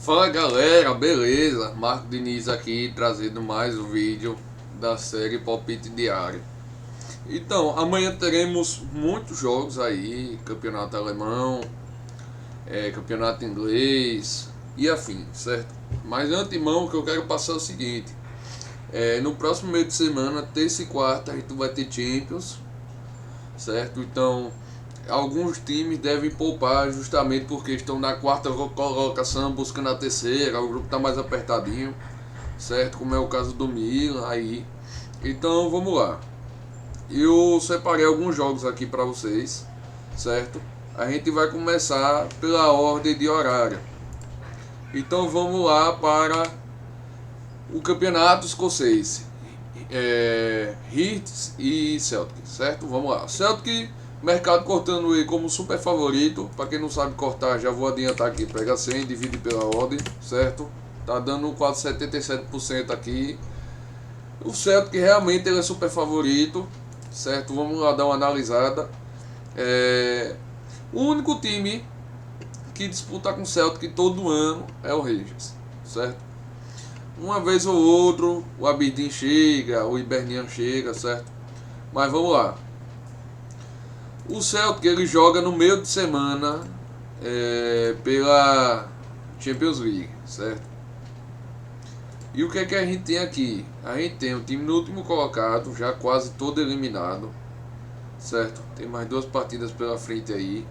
Fala galera, beleza? Marco Diniz aqui trazendo mais um vídeo da série Palpite Diário. Então, amanhã teremos muitos jogos aí, campeonato alemão, campeonato inglês e afim, certo? Mas de antemão o que eu quero passar é o seguinte: no próximo meio de semana, terça e quarta, a gente vai ter Champions, certo? Então, alguns times devem poupar justamente porque estão na quarta colocação buscando a terceira, o grupo está mais apertadinho, certo? Como é o caso do Milan aí. Então vamos lá. Eu separei alguns jogos aqui para vocês, certo? A gente vai começar pela ordem de horário. Então vamos lá para o campeonato escocês. Hearts e Celtic, certo? Vamos lá. Celtic, mercado cortando ele como super favorito. Para quem não sabe cortar, já vou adiantar aqui. Pega 100, divide pela ordem, certo? Tá dando quase 77% aqui. O Celtic realmente ele é super favorito, certo? Vamos lá dar uma analisada. O único time que disputa com o Celtic todo ano é o Rangers, certo? Uma vez ou outro, o Aberdeen chega, o Hibernian chega, certo? Mas vamos lá. O Celtic ele joga no meio de semana pela Champions League, certo? E o que é que a gente tem aqui? A gente tem o time no último colocado, já quase todo eliminado, certo? Tem mais duas partidas pela frente aí.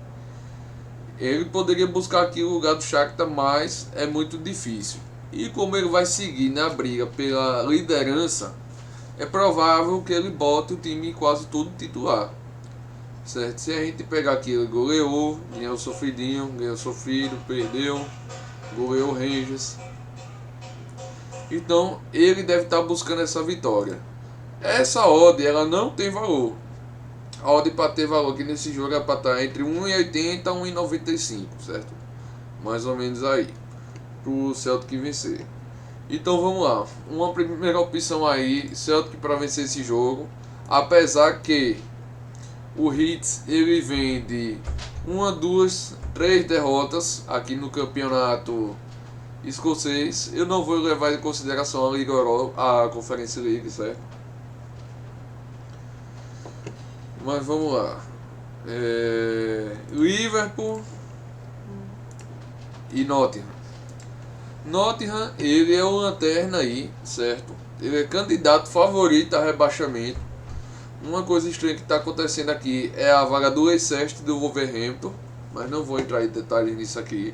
Ele poderia buscar aqui o lugar do Shakhtar, mas é muito difícil. E como ele vai seguir na briga pela liderança, é provável que ele bote o time quase todo titular, certo? Se a gente pegar aqui, ele goleou, ganhou sofridinho, ganhou sofrido, perdeu, goleou o Rangers. Então ele deve estar buscando essa vitória. Essa odd ela não tem valor. A odd para ter valor aqui nesse jogo é para estar entre 1,80 e 1,95, certo? Mais ou menos aí, pro Celtic vencer. Então vamos lá. Uma primeira opção aí, Celtic para vencer esse jogo. Apesar que o Hearts ele vem de uma, duas, três derrotas aqui no campeonato escocês. Eu não vou levar em consideração a Liga Europa, a Conference League, certo? Mas vamos lá. Liverpool e Nottingham. Nottingham, ele é o lanterna aí, certo? Ele é candidato favorito a rebaixamento. Uma coisa estranha que está acontecendo aqui é a vaga do Leicester do Wolverhampton, mas não vou entrar em detalhes nisso aqui,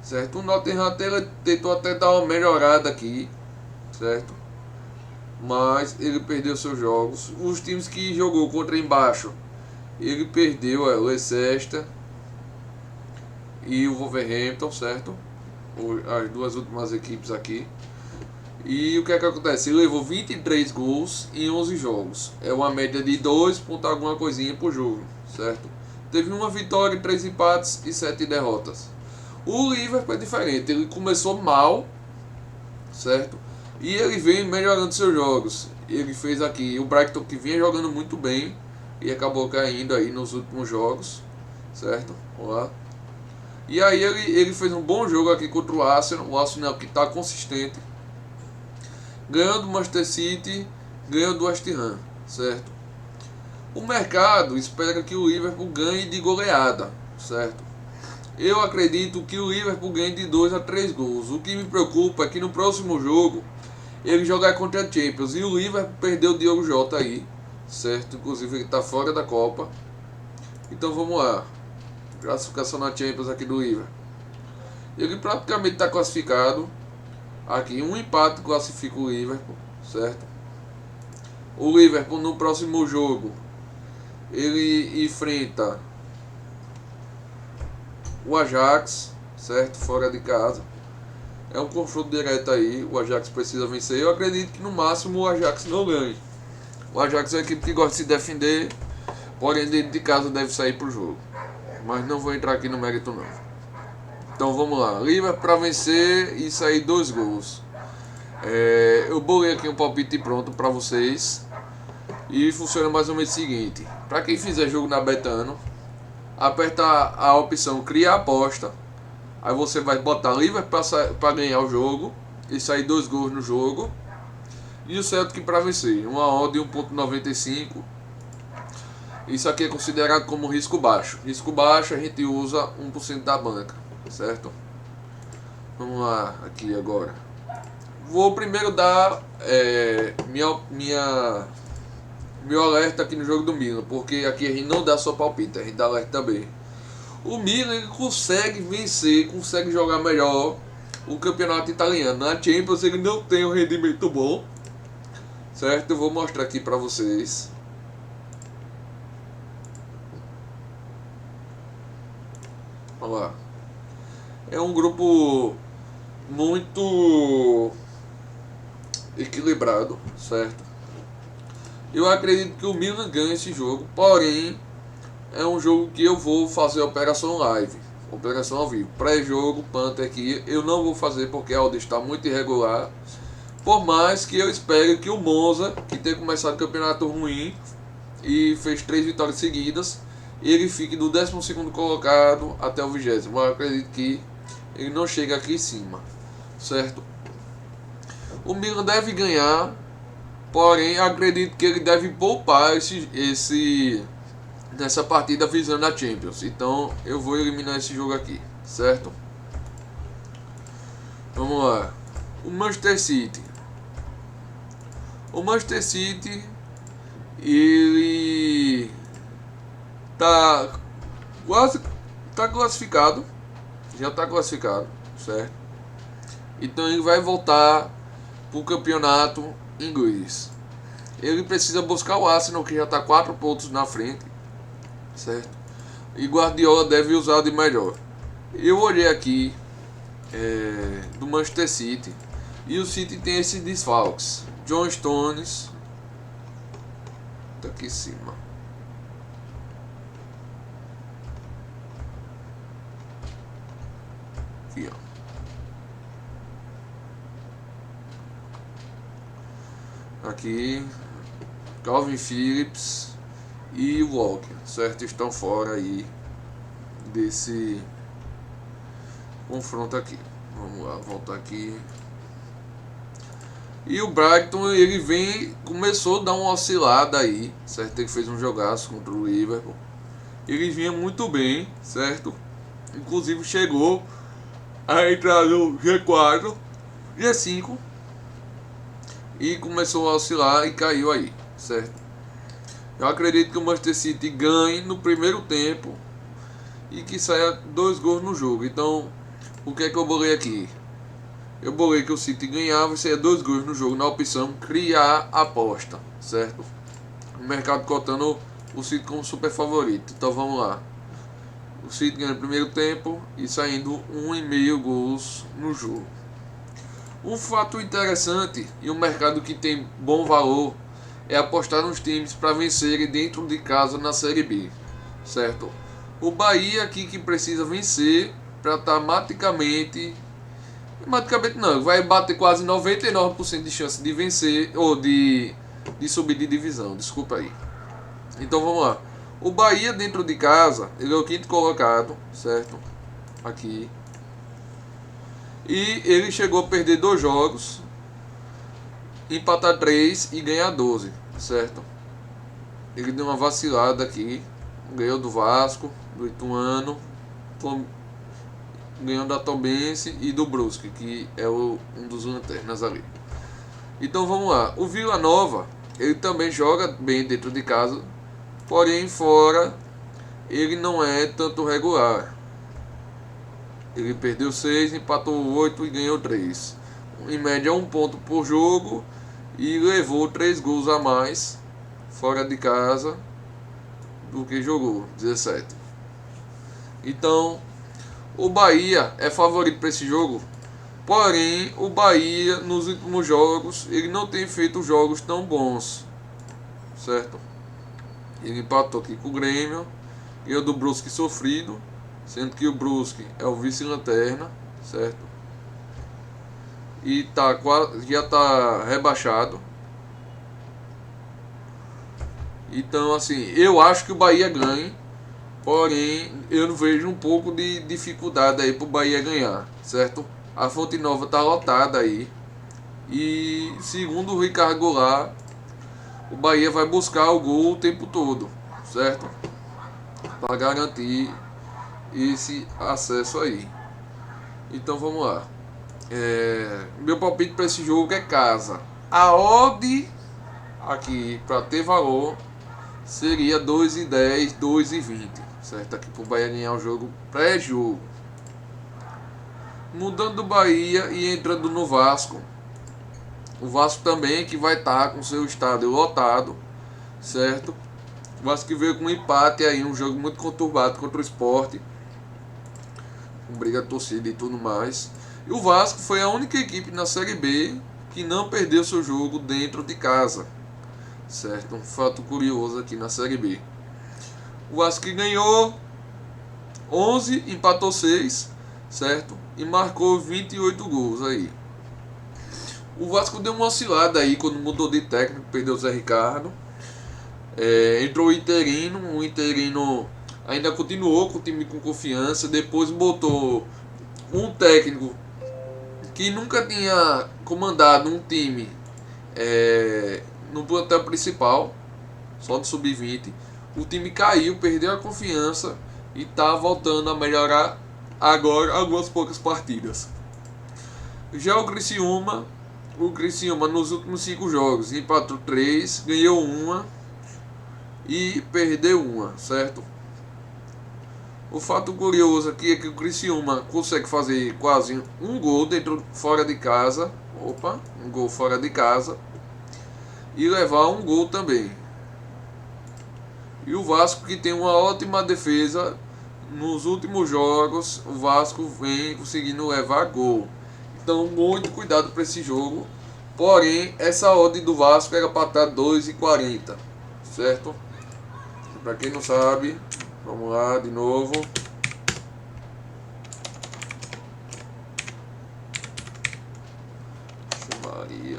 certo? O Nottingham tentou até dar uma melhorada aqui, certo? Mas ele perdeu seus jogos. Os times que jogou contra embaixo, ele perdeu o Leicester e o Wolverhampton, certo? As duas últimas equipes aqui. E o que é que acontece? Ele levou 23 gols em 11 jogos. É uma média de 2 ponto alguma coisinha por jogo, certo? Teve uma vitória, 3 empates e 7 derrotas. O Liverpool é diferente. Ele começou mal, certo? E ele vem melhorando seus jogos. Ele fez aqui o Brighton que vinha jogando muito bem e acabou caindo aí nos últimos jogos, certo? Vamos lá. E aí ele fez um bom jogo aqui contra o Arsenal que está consistente. Ganhou do Manchester City, ganhou do West Ham, certo? O mercado espera que o Liverpool ganhe de goleada, certo? Eu acredito que o Liverpool ganhe de 2 a 3 gols. O que me preocupa é que no próximo jogo ele jogar contra a Champions e o Liverpool perdeu o Diogo Jota aí, certo? Inclusive ele está fora da Copa. Então vamos lá. Classificação na Champions aqui do Liverpool. Ele praticamente está classificado. Aqui um empate classifica o Liverpool, certo? O Liverpool no próximo jogo ele enfrenta o Ajax, certo? Fora de casa. É um confronto direto aí. O Ajax precisa vencer. Eu acredito que no máximo o Ajax não ganhe. O Ajax é uma equipe que gosta de se defender, porém dentro de casa deve sair pro jogo. Mas não vou entrar aqui no mérito não. Então vamos lá. Liverpool para vencer e sair 2 gols. Eu bolei aqui um palpite pronto para vocês. E funciona mais ou menos o seguinte: para quem fizer jogo na Betano, aperta a opção criar aposta, Aí você vai botar Liverpool para ganhar o jogo e sair 2 gols no jogo. E o Celtic para vencer, uma odd de 1.95. Isso aqui é considerado como risco baixo. Risco baixo a gente usa 1% da banca, certo? Vamos lá, aqui agora. Vou primeiro dar meu alerta aqui no jogo do Milan, porque aqui a gente não dá só palpite, a gente dá alerta também. O Milan ele consegue vencer, consegue jogar melhor o campeonato italiano. Na Champions ele não tem um rendimento bom, certo? Eu vou mostrar aqui pra vocês. Olha lá. É um grupo muito equilibrado, certo? Eu acredito que o Milan ganha esse jogo, porém é um jogo que eu vou fazer operação live, operação ao vivo. Pré-jogo, Panther aqui, eu não vou fazer porque a odd está muito irregular. Por mais que eu espere que o Monza, que tem começado o campeonato ruim e fez 3 vitórias seguidas, ele fique do 12º colocado até o 20º. Eu acredito que ele não chega aqui em cima, certo? O Milan deve ganhar, porém acredito que ele deve poupar nessa partida visando a Champions. Então eu vou eliminar esse jogo aqui, certo? Vamos lá. O Manchester City. O Manchester City ele tá quase classificado, já está classificado, certo? Então ele vai voltar para o campeonato inglês. Ele precisa buscar o Arsenal, que já está 4 pontos na frente, certo? E Guardiola deve usar de melhor. Eu olhei aqui do Manchester City e o City tem esses desfalques. John Stones tá aqui em cima. Aqui, ó. Aqui Calvin Phillips e Walker, certo? Estão fora aí desse confronto aqui. Vamos lá, voltar aqui. E o Brighton ele começou a dar uma oscilada aí, certo? Ele fez um jogaço contra o Liverpool. Ele vinha muito bem, certo? Inclusive chegou a entrar no G4, G5 e começou a oscilar e caiu aí, certo? Eu acredito que o Manchester City ganhe no primeiro tempo e que saia 2 gols no jogo. Então, o que é que eu bolei aqui? Eu bolei que o City ganhava e saia 2 gols no jogo na opção criar aposta, certo? O mercado cotando o City como super favorito. Então vamos lá. O City ganha no primeiro tempo e saindo 1,5 gols no jogo. Um fato interessante e um mercado que tem bom valor é apostar nos times para vencerem dentro de casa na Série B, certo? O Bahia aqui que precisa vencer para estar matematicamente não, vai bater quase 99% de chance de vencer ou de subir de divisão, desculpa aí. Então vamos lá. O Bahia dentro de casa, ele é o 5º colocado, certo? Aqui. E ele chegou a perder 2 jogos, empatar 3 e ganhar 12, certo? Ele deu uma vacilada aqui, ganhou do Vasco, do Ituano, ganhou da Tombense e do Brusque, que é um dos lanternas ali. Então vamos lá. O Vila Nova, ele também joga bem dentro de casa, porém fora ele não é tanto regular. Ele perdeu 6, empatou 8 e ganhou 3. Em média 1 ponto por jogo e levou 3 gols a mais fora de casa do que jogou, 17. Então o Bahia é favorito para esse jogo, porém o Bahia nos últimos jogos ele não tem feito jogos tão bons, certo? Ele empatou aqui com o Grêmio, ganhou do Brusque sofrido, sendo que o Brusque é o vice-lanterna, certo? E já está rebaixado. Então assim, eu acho que o Bahia ganhe, Porém, eu não vejo um pouco de dificuldade aí pro Bahia ganhar, certo? A Fonte Nova tá lotada aí. E segundo o Ricardo Goulart, o Bahia vai buscar o gol o tempo todo, certo? Para garantir esse acesso aí. Então vamos lá. Meu palpite para esse jogo é casa. A odd aqui para ter valor seria 2,10, 2,20, certo? Aqui para o Bahia ganhar o jogo pré-jogo. Mudando do Bahia e entrando no Vasco. O Vasco também que vai estar com seu estádio lotado, certo? O Vasco que veio com um empate aí, um jogo muito conturbado contra o Sport, com briga de torcida e tudo mais. E o Vasco foi a única equipe na Série B que não perdeu seu jogo dentro de casa, certo? Um fato curioso aqui na Série B. O Vasco que ganhou 11, empatou 6, certo? E marcou 28 gols aí. O Vasco deu uma oscilada aí quando mudou de técnico, perdeu o Zé Ricardo. Entrou o interino ainda continuou com o time com confiança. Depois botou um técnico que nunca tinha comandado um time no plantel principal, só do sub-20. O time caiu, perdeu a confiança e está voltando a melhorar agora algumas poucas partidas. Já o Criciúma nos últimos 5 jogos empatou 3, ganhou 1 e perdeu 1, certo? O fato curioso aqui é que o Criciúma consegue fazer quase um gol fora de casa. Um gol fora de casa. E levar um gol também. E o Vasco, que tem uma ótima defesa, nos últimos jogos o Vasco vem conseguindo levar gol. Então muito cuidado para esse jogo. Porém, essa odd do Vasco era para estar 2,40, certo? Para quem não sabe, vamos lá de novo. Maria.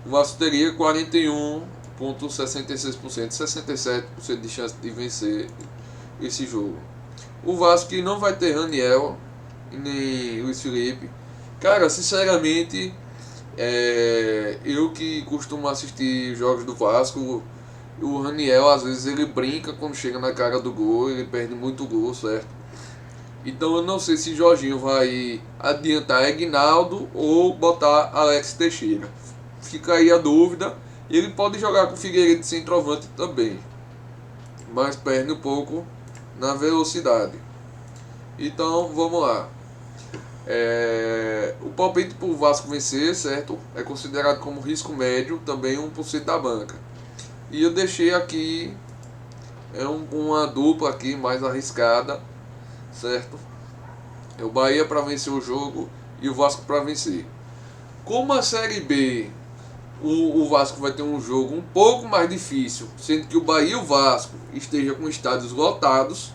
O Vasco teria 41,66%, 67% de chance de vencer esse jogo. O Vasco que não vai ter Raniel e nem Luiz Felipe. Cara, sinceramente, eu que costumo assistir jogos do Vasco, o Raniel às vezes ele brinca quando chega na cara do gol, ele perde muito gol, certo? Então eu não sei se Jorginho vai adiantar Aguinaldo ou botar Alex Teixeira. Fica aí a dúvida. Ele pode jogar com Figueiredo de centroavante também, mas perde um pouco na velocidade. Então vamos lá. O palpite para o Vasco vencer, certo? É considerado como risco médio, também 1% da banca. E eu deixei aqui uma dupla aqui mais arriscada, certo? É o Bahia para vencer o jogo e o Vasco para vencer. Como a Série B, o Vasco vai ter um jogo um pouco mais difícil, sendo que o Bahia e o Vasco estejam com estádios lotados,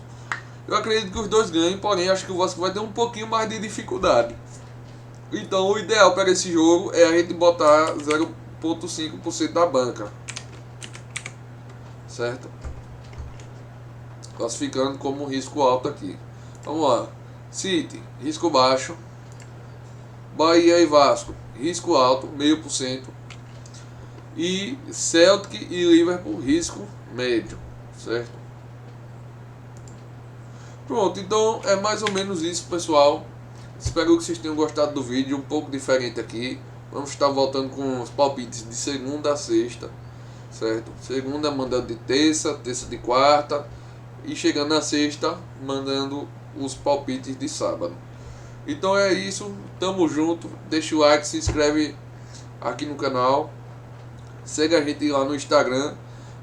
eu acredito que os dois ganhem, porém acho que o Vasco vai ter um pouquinho mais de dificuldade. Então o ideal para esse jogo é a gente botar 0,5% da banca, certo? Classificando como risco alto aqui. Vamos lá. City, risco baixo. Bahia e Vasco, risco alto, 0,5%. E Celtic e Liverpool, risco médio, certo? Pronto, então é mais ou menos isso, pessoal. Espero que vocês tenham gostado do vídeo, um pouco diferente aqui. Vamos estar voltando com os palpites de segunda a sexta, certo? Segunda mandando de terça, terça de quarta, e chegando na sexta mandando os palpites de sábado. Então é isso, tamo junto, deixa o like, se inscreve aqui no canal, segue a gente lá no Instagram,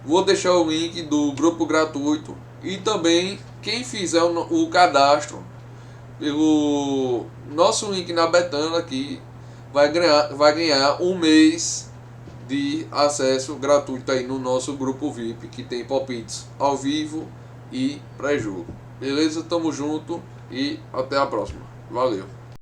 vou deixar o link do grupo gratuito e também quem fizer o cadastro pelo nosso link na Betano aqui vai ganhar um mês de acesso gratuito aí no nosso grupo VIP, que tem palpites ao vivo e pré-jogo. Beleza? Tamo junto e até a próxima. Valeu!